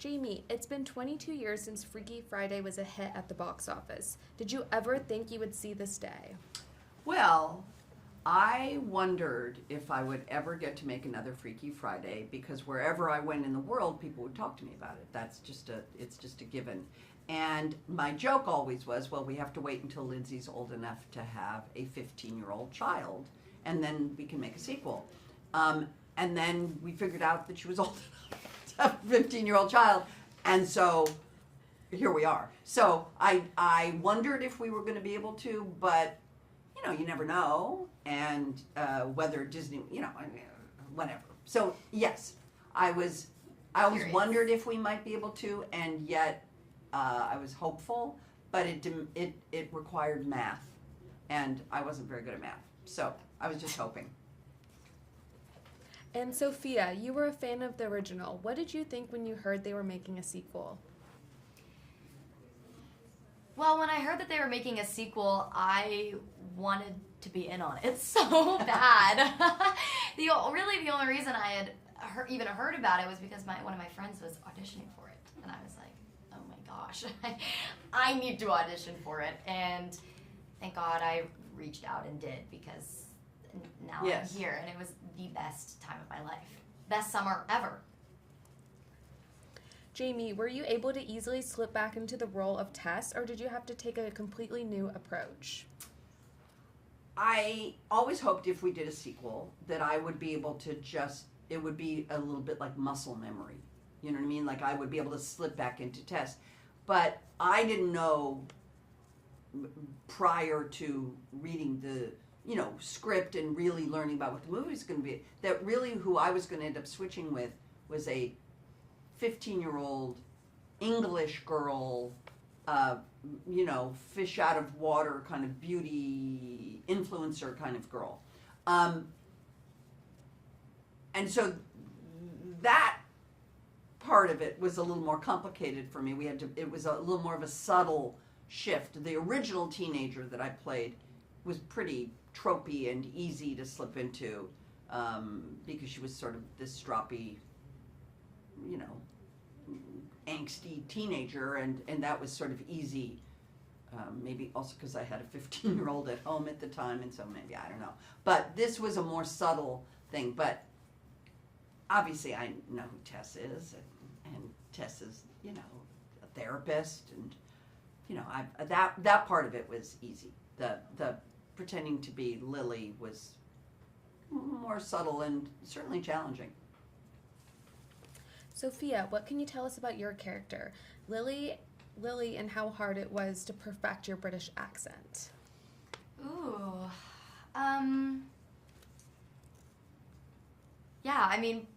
Jamie, it's been 22 years since Freaky Friday was a hit at the box office. Did you ever think you would see this day? Well, I wondered if I would ever get to make another Freaky Friday because wherever I went in the world, people would talk to me about it. It's just a given. And my joke always was, well, we have to wait until Lindsay's old enough to have a 15-year-old child, and then we can make a sequel. And then we figured out that she was old enough to have a 15-year-old child, and so here we are. So I wondered if we were going to be able to, but you never know, and whether Disney, whatever. So yes, I always wondered if we might be able to, and yet I was hopeful, but it required math, and I wasn't very good at math, so I was just hoping. And Sophia, you were a fan of the original. What did you think when you heard they were making a sequel? Well, when I heard that they were making a sequel, I wanted to be in on it so bad. The only reason I had even heard about it was because one of my friends was auditioning for it, and I was like, oh my gosh, I need to audition for it. And thank God I reached out and did, because now Yes. I'm here, and it was the best time of my life. Best summer ever. Jamie, were you able to easily slip back into the role of Tess, or did you have to take a completely new approach? I always hoped if we did a sequel that I would be able to it would be a little bit like muscle memory. You know what I mean? Like I would be able to slip back into Tess. But I didn't know prior to reading the script and really learning about what the movie was going to be, that really who I was going to end up switching with was a 15-year-old English girl, fish out of water kind of beauty influencer kind of girl. And so that part of it was a little more complicated for me. It was a little more of a subtle shift. The original teenager that I played was pretty tropey and easy to slip into, because she was sort of this stroppy, angsty teenager, and that was sort of easy. Maybe also because I had a 15-year-old at home at the time, and so maybe, I don't know. But this was a more subtle thing. But obviously I know who Tess is, and Tess is, a therapist, and, that part of it was easy. The pretending to be Lily was more subtle and certainly challenging. Sophia, what can you tell us about your character, Lily, and how hard it was to perfect your British accent? Ooh. Yeah, I mean,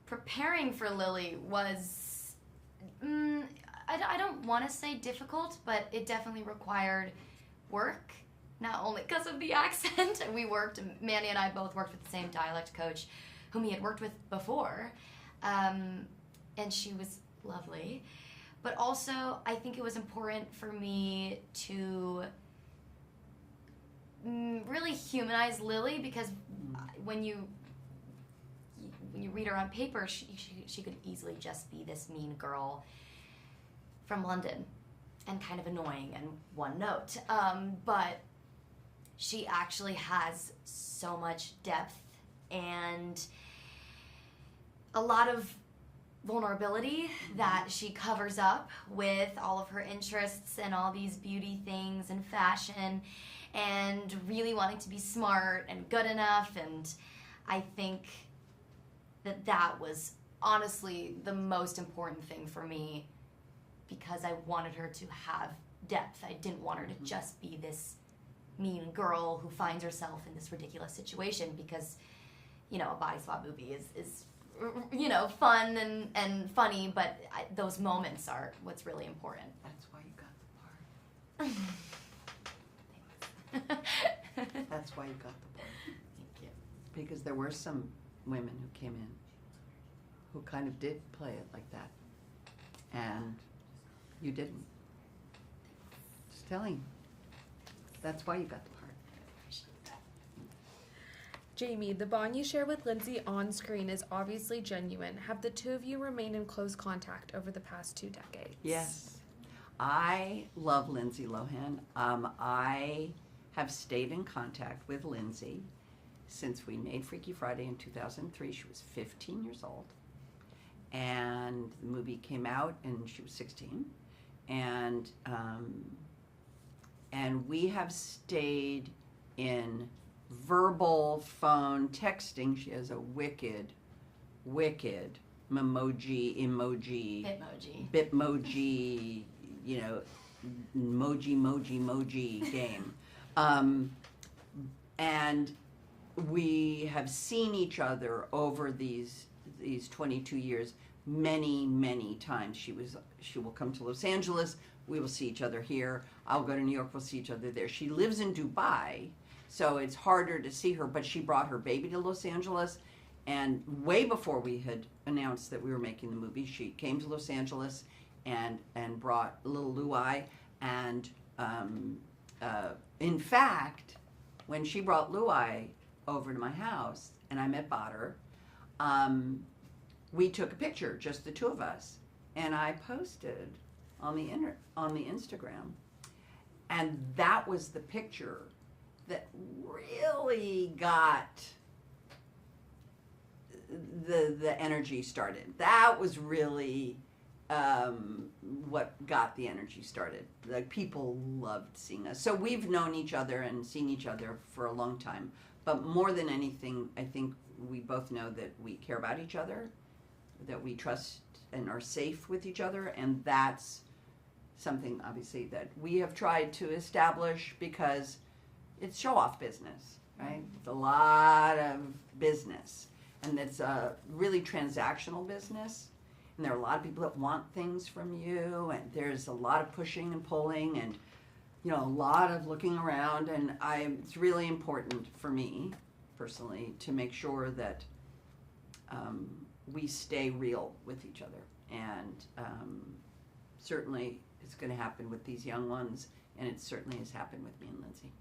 preparing for Lily was, I don't want to say difficult, but it definitely required work, not only because of the accent. Manny and I both worked with the same dialect coach whom he had worked with before, and she was lovely. But also, I think it was important for me to really humanize Lily, because when you read her on paper, she could easily just be this mean girl from London and kind of annoying and one note. But she actually has so much depth and a lot of vulnerability that she covers up with all of her interests and all these beauty things and fashion and really wanting to be smart and good enough. And I think that was honestly the most important thing for me, because I wanted her to have depth. I didn't want her to just be this mean girl who finds herself in this ridiculous situation, because a body swap movie is fun and funny, but those moments are what's really important. That's why you got the part. That's why you got the part. Thank you. Because there were some women who came in who kind of did play it like that, and you didn't. Just telling you. That's why you got the part. Jamie, the bond you share with Lindsay on screen is obviously genuine. Have the two of you remained in close contact over the past 2 decades? Yes. I love Lindsay Lohan. I have stayed in contact with Lindsay since we made Freaky Friday in 2003. She was 15 years old. And the movie came out and she was 16. And we have stayed in verbal, phone, texting. She has a wicked Bitmoji, you know, moji game. And we have seen each other over these 22 years many times. She will come to Los Angeles. We will see each other here. I'll go to New York. We'll see each other there. She lives in Dubai, so it's harder to see her, but she brought her baby to Los Angeles. And way before we had announced that we were making the movie, she came to Los Angeles and brought little Luai. And in fact, when she brought Luai over to my house and I met Badr, we took a picture, just the two of us, and I posted on the Instagram. And that was the picture that really got the energy started. That was really what got the energy started. Like, people loved seeing us. So we've known each other and seen each other for a long time. But more than anything, I think we both know that we care about each other, that we trust and are safe with each other, and that's something, obviously, that we have tried to establish because it's show-off business, right? It's a lot of business, and it's a really transactional business, and there are a lot of people that want things from you, and there's a lot of pushing and pulling, and a lot of looking around, and it's really important for me, personally, to make sure that we stay real with each other, and certainly it's going to happen with these young ones, and it certainly has happened with me and Lindsay.